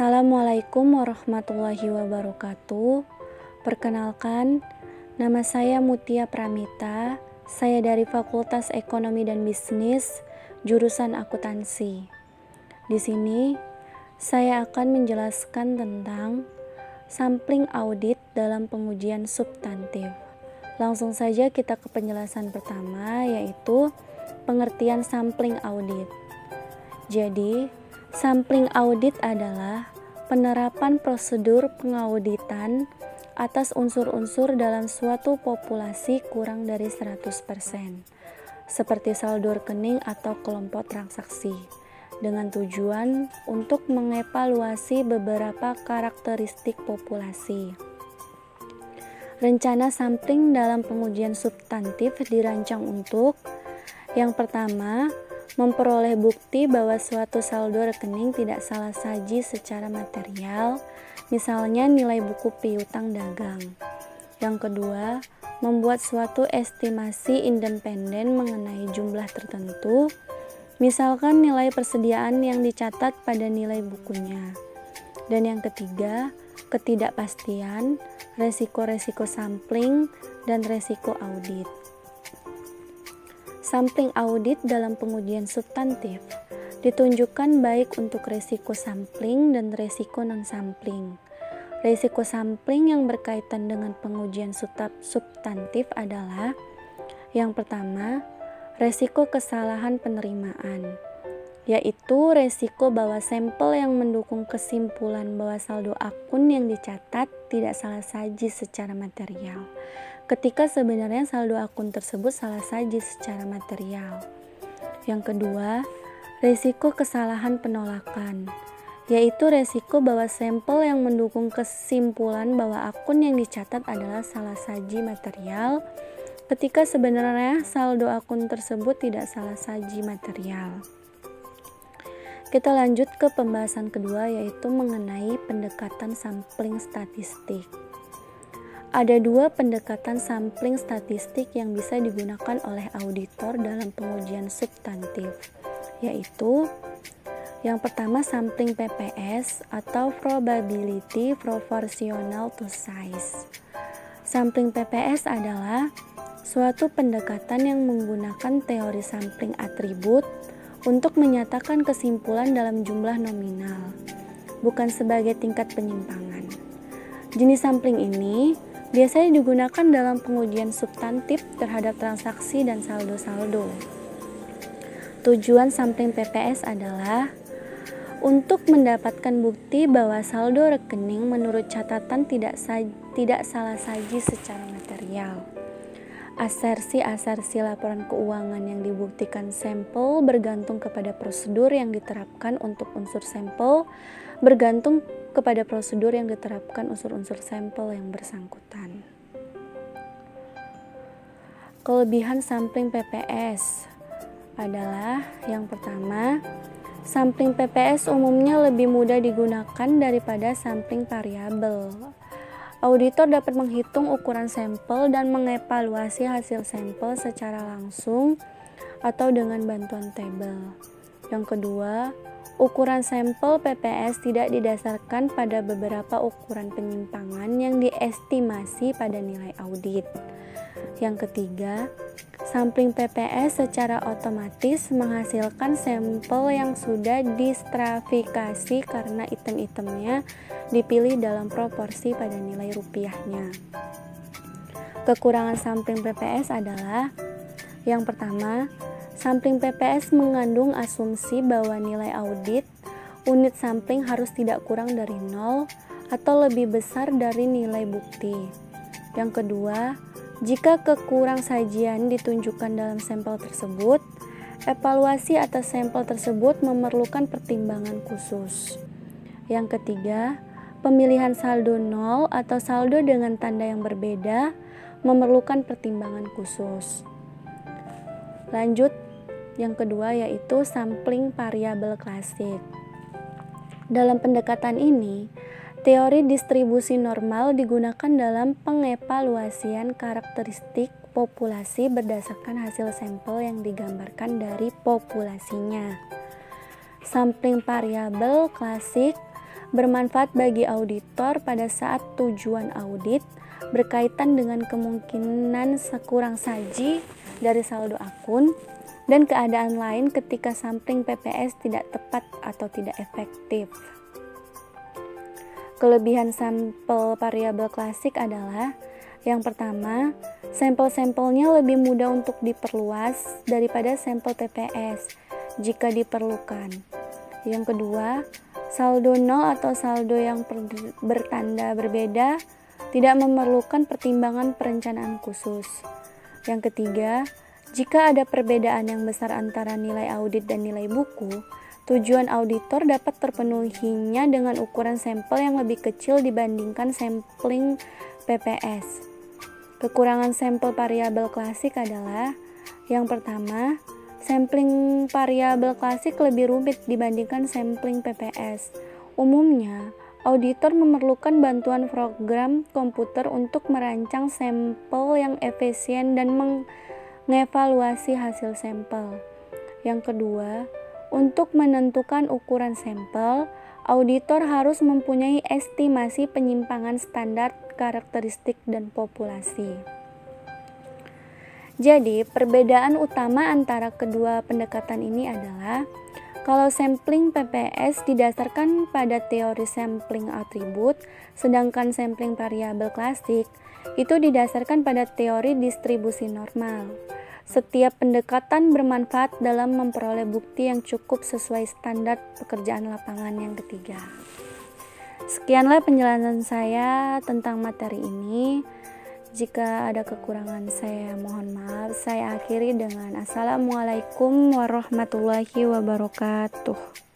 Assalamualaikum warahmatullahi wabarakatuh. Perkenalkan, nama saya Mutia Pramita. Saya dari Fakultas Ekonomi dan Bisnis, jurusan akuntansi. Di sini, saya akan menjelaskan tentang sampling audit dalam pengujian substantif. Langsung saja kita ke penjelasan pertama, yaitu pengertian sampling audit. Jadi, sampling audit adalah penerapan prosedur pengauditan atas unsur-unsur dalam suatu populasi kurang dari 100%, seperti saldo rekening atau kelompok transaksi, dengan tujuan untuk mengevaluasi beberapa karakteristik populasi. Rencana sampling dalam pengujian substantif dirancang untuk yang pertama, memperoleh bukti bahwa suatu saldo rekening tidak salah saji secara material, misalnya nilai buku piutang dagang. Yang kedua, membuat suatu estimasi independen mengenai jumlah tertentu, misalkan nilai persediaan yang dicatat pada nilai bukunya. Dan yang ketiga, ketidakpastian, resiko-resiko sampling, dan resiko audit. Sampling audit dalam pengujian substantif ditunjukkan baik untuk resiko sampling dan resiko non-sampling. Resiko sampling yang berkaitan dengan pengujian substantif adalah yang pertama, resiko kesalahan penerimaan, yaitu resiko bahwa sampel yang mendukung kesimpulan bahwa saldo akun yang dicatat tidak salah saji secara material, ketika sebenarnya saldo akun tersebut salah saji secara material. Yang kedua, resiko kesalahan penolakan, yaitu resiko bahwa sampel yang mendukung kesimpulan bahwa akun yang dicatat adalah salah saji material, ketika sebenarnya saldo akun tersebut tidak salah saji material. Kita lanjut ke pembahasan kedua, yaitu mengenai pendekatan sampling statistik. Ada dua pendekatan sampling statistik yang bisa digunakan oleh auditor dalam pengujian substantif, yaitu yang pertama sampling PPS atau Probability Proportional to Size. Sampling PPS adalah suatu pendekatan yang menggunakan teori sampling atribut untuk menyatakan kesimpulan dalam jumlah nominal, bukan sebagai tingkat penyimpangan. Jenis sampling ini biasanya digunakan dalam pengujian substantif terhadap transaksi dan saldo-saldo. Tujuan sampling PPS adalah untuk mendapatkan bukti bahwa saldo rekening menurut catatan tidak salah saji secara material. Asersi-asersi laporan keuangan yang dibuktikan sampel bergantung kepada prosedur yang diterapkan untuk unsur sampel, bergantung kepada prosedur yang diterapkan unsur-unsur sampel yang bersangkutan. Kelebihan sampling PPS adalah yang pertama, sampling PPS umumnya lebih mudah digunakan daripada sampling variabel. Auditor dapat menghitung ukuran sampel dan mengevaluasi hasil sampel secara langsung atau dengan bantuan tabel. Yang kedua, ukuran sampel PPS tidak didasarkan pada beberapa ukuran penyimpangan yang diestimasi pada nilai audit. Yang ketiga, sampling PPS secara otomatis menghasilkan sampel yang sudah distratifikasi karena item-itemnya dipilih dalam proporsi pada nilai rupiahnya. Kekurangan sampling PPS adalah yang pertama, sampling PPS mengandung asumsi bahwa nilai audit unit sampling harus tidak kurang dari 0 atau lebih besar dari nilai bukti. Yang kedua, jika kekurangsajian ditunjukkan dalam sampel tersebut, evaluasi atas sampel tersebut memerlukan pertimbangan khusus. Yang ketiga, pemilihan saldo 0 atau saldo dengan tanda yang berbeda memerlukan pertimbangan khusus. Lanjut, yang kedua yaitu sampling variabel klasik. Dalam pendekatan ini, teori distribusi normal digunakan dalam pengevaluasian karakteristik populasi berdasarkan hasil sampel yang digambarkan dari populasinya. Sampling variabel klasik bermanfaat bagi auditor pada saat tujuan audit berkaitan dengan kemungkinan kurang saji dari saldo akun dan keadaan lain ketika sampling PPS tidak tepat atau tidak efektif. Kelebihan sampel variabel klasik adalah yang pertama, sampel-sampelnya lebih mudah untuk diperluas daripada sampel PPS jika diperlukan. Yang kedua, saldo nol atau saldo yang bertanda berbeda tidak memerlukan pertimbangan perencanaan khusus. Yang ketiga, jika ada perbedaan yang besar antara nilai audit dan nilai buku, tujuan auditor dapat terpenuhinya dengan ukuran sampel yang lebih kecil dibandingkan sampling PPS. Kekurangan sampel variabel klasik adalah yang pertama, sampling variabel klasik lebih rumit dibandingkan sampling PPS. Umumnya, auditor memerlukan bantuan program komputer untuk merancang sampel yang efisien dan mengevaluasi hasil sampel. Yang kedua, untuk menentukan ukuran sampel, auditor harus mempunyai estimasi penyimpangan standar karakteristik dan populasi. Jadi, perbedaan utama antara kedua pendekatan ini adalah kalau sampling PPS didasarkan pada teori sampling atribut, sedangkan sampling variabel klasik itu didasarkan pada teori distribusi normal. Setiap pendekatan bermanfaat dalam memperoleh bukti yang cukup sesuai standar pekerjaan lapangan yang ketiga. Sekianlah penjelasan saya tentang materi ini. Jika ada kekurangan saya mohon maaf. Saya akhiri dengan Assalamualaikum warahmatullahi wabarakatuh.